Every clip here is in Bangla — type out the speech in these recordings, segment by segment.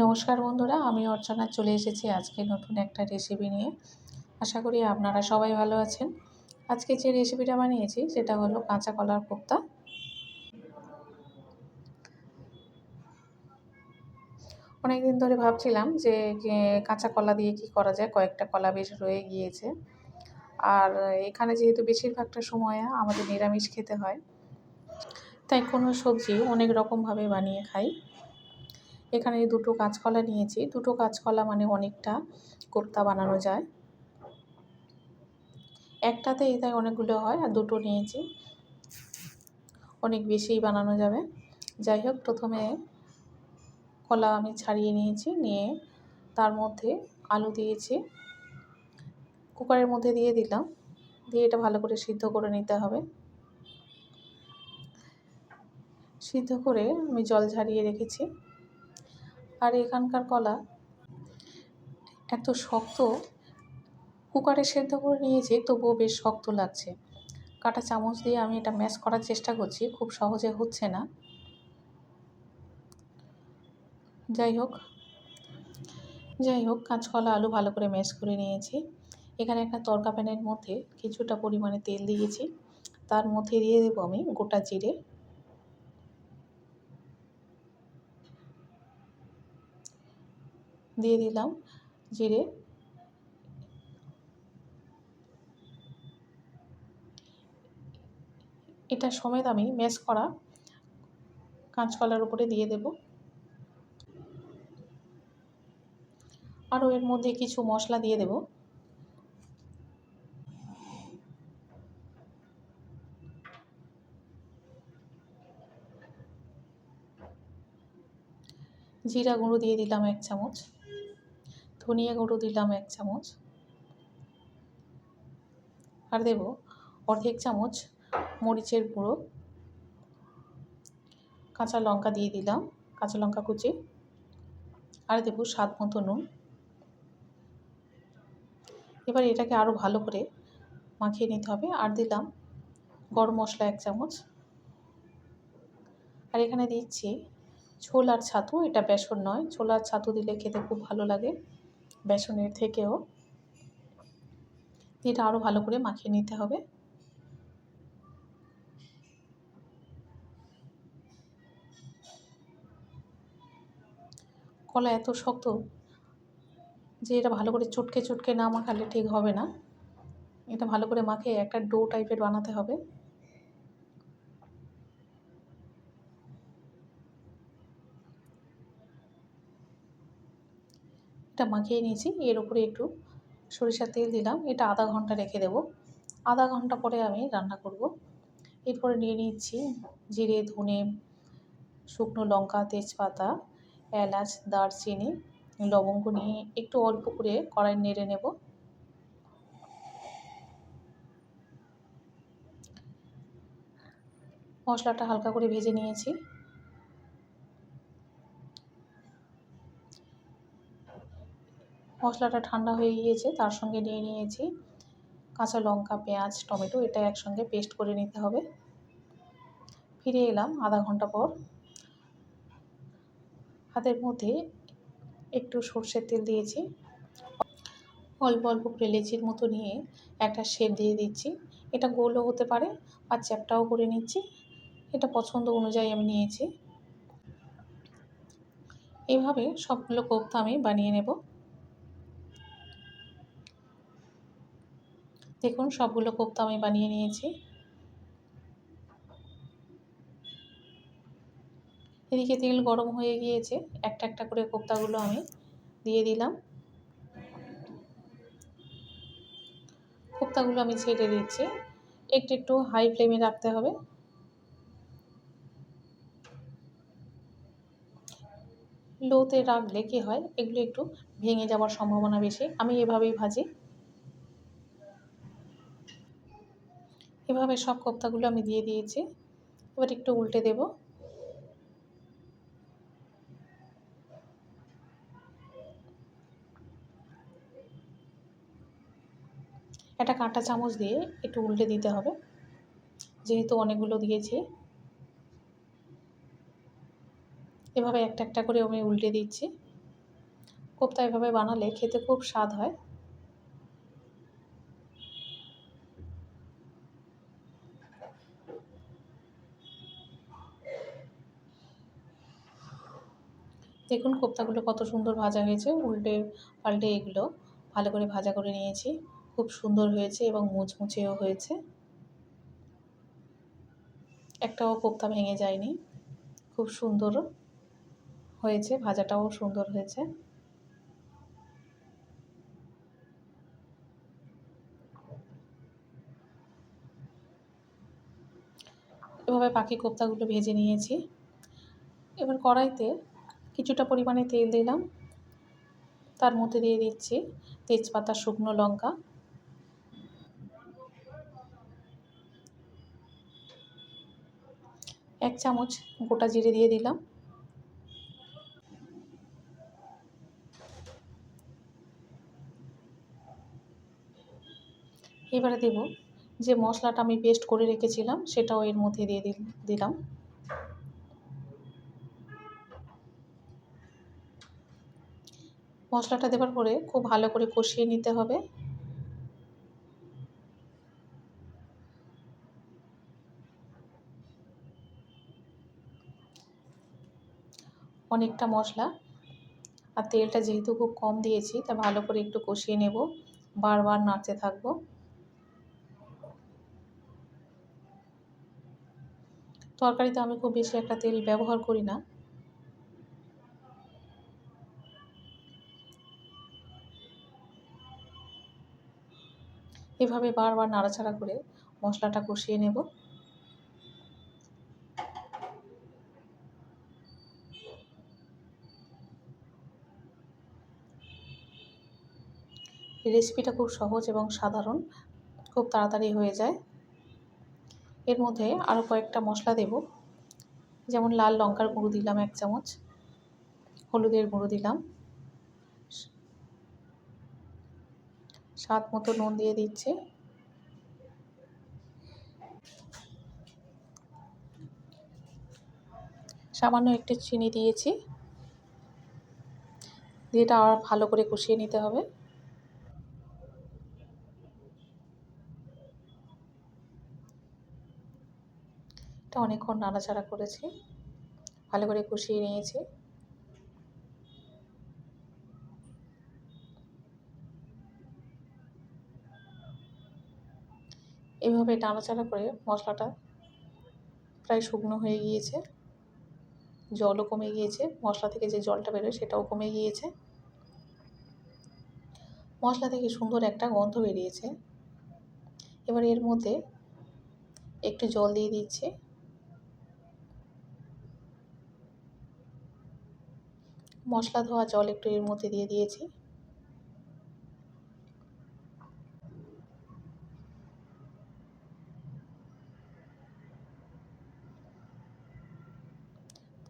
নমস্কার বন্ধুরা, আমি অর্চনা চলে এসেছি আজকে নতুন একটা রেসিপি নিয়ে। আশা করি আপনারা সবাই ভালো আছেন। আজকে যে রেসিপিটা বানিয়েছি সেটা হলো কাঁচা কলার কোপ্তা। অনেক দিন ধরে ভাবছিলাম যে কাঁচা কলা দিয়ে কি করা যায়, কয়েকটা কলা বেশ রয়ে গিয়েছে। আর এখানে যেহেতু বেশিরভাগটা সময় আমাদের নিরামিষ খেতে হয়, তাই কোনো সবজি অনেক রকমভাবে বানিয়ে খাই। এখানে দুটো কাঁচকলা নিয়েছি। দুটো কাঁচকলা মানে অনেকটা কোপ্তা বানানো যায়। একটাতেই তাই অনেকগুলো হয়, আর দুটো নিয়েছি, অনেক বেশিই বানানো যাবে। যাই হোক, প্রথমে কলা আমি ছাড়িয়ে নিয়েছি, নিয়ে তার মধ্যে আলু দিয়েছি, কুকারের মধ্যে দিয়ে দিলাম, দিয়ে এটা ভালো করে সিদ্ধ করে নিতে হবে। সিদ্ধ করে আমি জল ঝরিয়ে রেখেছি। আর এখানকার কলা এত শক্ত, কুকারে সেদ্ধ করে নিয়েছি তবুও বেশ শক্ত লাগছে। কাঁটা চামচ দিয়ে আমি এটা ম্যাশ করার চেষ্টা করছি, খুব সহজে হচ্ছে না। যাই হোক কাঁচকলা আলু ভালো করে ম্যাশ করে নিয়েছি। এখানে একটা তড়কা প্যানের মধ্যে কিছুটা পরিমাণে তেল দিয়েছি, তার মধ্যে দিয়ে দেবো আমি গোটা জিরে, দিয়ে দিলাম জিরে। এটা সমেত আমি ম্যাশ করা কাঁচকলার উপরে দিয়ে দেব। আরও এর মধ্যে কিছু মশলা দিয়ে দেব। জিরা গুঁড়ো দিয়ে দিলাম 1 চামচ, ধনিয়া গুঁড়ো দিলাম 1 চামচ, আর দেব অর্ধেক চামচ মরিচের গুঁড়ো। কাঁচা লঙ্কা দিয়ে দিলাম, কাঁচা লঙ্কা কুচি, আর দেব স্বাদ মতো নুন। এবার এটাকে আরও ভালো করে মাখিয়ে নিতে হবে। আর দিলাম গরম মশলা 1 চামচ। আর এখানে দিচ্ছি ছোলার ছাতু, এটা বেসন নয়। ছোলার ছাতু দিলে খেতে খুব ভালো লাগে বেসনের থেকেও। এটা আরও ভালো করে মাখিয়ে নিতে হবে। কলা এত শক্ত যে এটা ভালো করে চটকে না মাখালে ঠিক হবে না। এটা ভালো করে মাখিয়ে একটা ডো টাইপের বানাতে হবে। এটা মাখিয়ে নিয়েছি। এর উপরে একটু সরিষার তেল দিলাম। এটা আধা ঘন্টা রেখে দেব। আধা ঘন্টা পরে আমি রান্না করব। এরপরে নিয়ে নিচ্ছি জিরে, ধনে, শুকনো লঙ্কা, তেজপাতা, এলাচ, দারচিনি, লবঙ্গ নিয়ে একটু অল্প করে কড়াই নেড়ে নেব। মশলাটা হালকা করে ভেজে নিয়েছি। মশলাটা ঠান্ডা হয়ে গিয়েছে, তার সঙ্গে নিয়ে নিয়েছি কাঁচা লঙ্কা, পেঁয়াজ, টমেটো, এটা একসঙ্গে পেস্ট করে নিতে হবে। ফিরে এলাম আধা ঘন্টা পর। হাতের মধ্যে একটু সর্ষের তেল দিয়েছি, অল্প অল্প করে লেচির মতো নিয়ে একটা শেপ দিয়ে দিচ্ছি। এটা গোলও হতে পারে, আর চ্যাপ্টাও করে নিচ্ছি। এটা পছন্দ অনুযায়ী আমি নিয়েছি। এইভাবে সবগুলো কোপ্তা আমি বানিয়ে নেব। দেখুন, সবগুলো কোপ্তা আমি বানিয়ে নিয়েছি। এদিকে তেল গরম হয়ে গিয়েছে, একটা একটা করে কোপ্তাগুলো আমি দিয়ে দিলাম। কোপ্তাগুলো আমি ছেড়ে দিচ্ছি। একটু হাই ফ্লেমে রাখতে হবে। লোতে রাখলে কি হয়, এগুলো একটু ভেঙে যাওয়ার সম্ভাবনা বেশি। আমি এভাবেই ভাজি। এভাবে সব কোপ্তাগুলো আমি দিয়ে দিয়েছি। এবার একটু উল্টে দেব। একটা কাঁটা চামচ দিয়ে একটু উল্টে দিতে হবে, যেহেতু অনেকগুলো দিয়েছি। এভাবে একটা একটা করে আমি উল্টে দিচ্ছি। কোপ্তা এভাবে বানালে খেতে খুব স্বাদ হয়। দেখুন কোপ্তাগুলো কত সুন্দর ভাজা হয়েছে। উল্টে পাল্টে এগুলো ভালো করে ভাজা করে নিয়েছি। খুব সুন্দর হয়েছে এবং মুচমুচেও হয়েছে। একটাও কোপ্তা ভেঙে যায়নি। খুব সুন্দর হয়েছে, ভাজাটাও সুন্দর হয়েছে। এভাবে বাকি কোপ্তাগুলো ভেজে নিয়েছি। এবার কড়াইতে কিছুটা পরিমাণে তেল দিলাম, তার মধ্যে দিয়ে দিচ্ছি তেজপাতা, শুকনো লঙ্কা, এক চামচ গোটা জিরে দিয়ে দিলাম, এবারে দেব যে মশলাটা আমি পেস্ট করে রেখেছিলাম সেটাও এর মধ্যে দিয়ে দিলাম। মশলাটা দেওয়ার পরে খুব ভালো করে কষিয়ে নিতে হবে। অনেকটা মশলা আর তেলটা যেহেতু খুব কম দিয়েছি, তা ভালো করে একটু কষিয়ে নেব, বারবার নাড়তে থাকবো। তরকারিতে আমি খুব বেশি একটা তেল ব্যবহার করি না। এভাবে বারবার নাড়াচাড়া করে মশলাটা কষিয়ে নেব। এই রেসিপিটা খুব সহজ এবং সাধারণ, খুব তাড়াতাড়ি হয়ে যায়। এর মধ্যে আরও কয়েকটা মশলা দেব, যেমন লাল লঙ্কার গুঁড়ো দিলাম 1 চামচ, হলুদের গুঁড়ো দিলাম, স্বাদ মতো নুন দিয়ে দিচ্ছি, সামান্য একটু চিনি দিয়েছি। দিয়ে এটা আবার ভালো করে কষিয়ে নিতে হবে। এটা অনেকক্ষণ নাড়াচাড়া করেছি, ভালো করে কষিয়ে নিয়েছি। এভাবে নাড়াচাড়া করে মশলাটা প্রায় শুকনো হয়ে গিয়েছে, জলও কমে গিয়েছে, মশলা থেকে যে জলটা বেরোয় সেটাও কমে গিয়েছে। মশলা থেকে সুন্দর একটা গন্ধ বেরিয়েছে। এবার এর মধ্যে একটু জল দিয়ে দিচ্ছি। মশলা ধোয়া জল একটু এর মধ্যে দিয়ে দিয়েছি।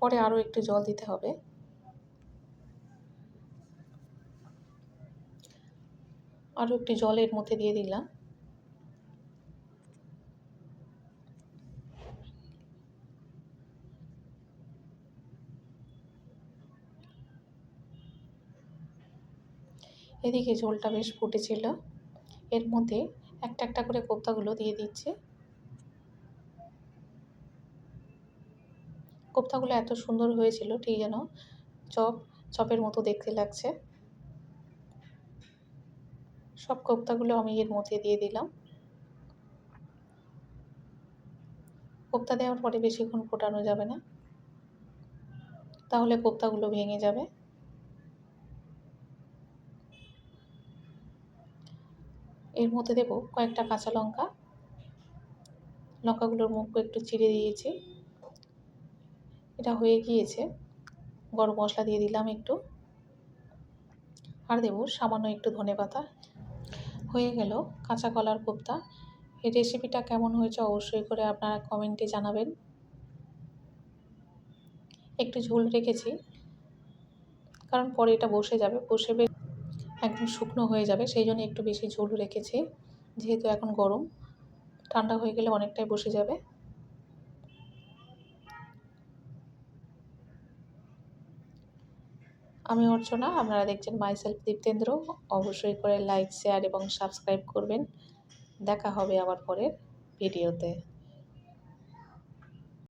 পরে আরও একটু জল দিতে হবে। আরও একটু জল এর মধ্যে দিয়ে দিলাম। এদিকে ঝোলটা বেশ ফুটেছিল। এর মধ্যে একটা একটা করে কোপ্তাগুলো দিয়ে দিচ্ছি। কোপ্তাগুলো এত সুন্দর হয়েছিল, ঠিক যেন চপের মতো দেখতে লাগছে। সব কোপ্তাগুলো আমি এর মধ্যে দিয়ে দিলাম। কোপ্তা দেওয়ার পরে বেশিক্ষণ ফোটানো যাবে না, তাহলে কোপ্তাগুলো ভেঙে যাবে। এর মধ্যে দেব কয়েকটা কাঁচা লঙ্কা, লঙ্কাগুলোর মুখও একটু চিড়ে দিয়েছি। এটা হয়ে গিয়েছে। গরম মশলা দিয়ে দিলাম একটু, আর দেব সামান্য একটু ধনেপাতা। হয়ে গেল কাঁচা কলার কোপ্তা। এই রেসিপিটা কেমন হয়েছে অবশ্যই করে আপনারা কমেন্টে জানাবেন। একটু ঝোল রেখেছি, কারণ পরে এটা বসে যাবে, একদম শুকনো হয়ে যাবে, সেই জন্য একটু বেশি ঝোল রেখেছি। যেহেতু এখন গরম, ঠান্ডা হয়ে গেলে অনেকটাই বসে যাবে। আমি অর্চনা, আপনারা দেখছেন মাইসেলফ দীপ্তেন্দ্র। অবশ্যই করে লাইক, শেয়ার এবং সাবস্ক্রাইব করবেন। দেখা হবে আবার পরের ভিডিওতে।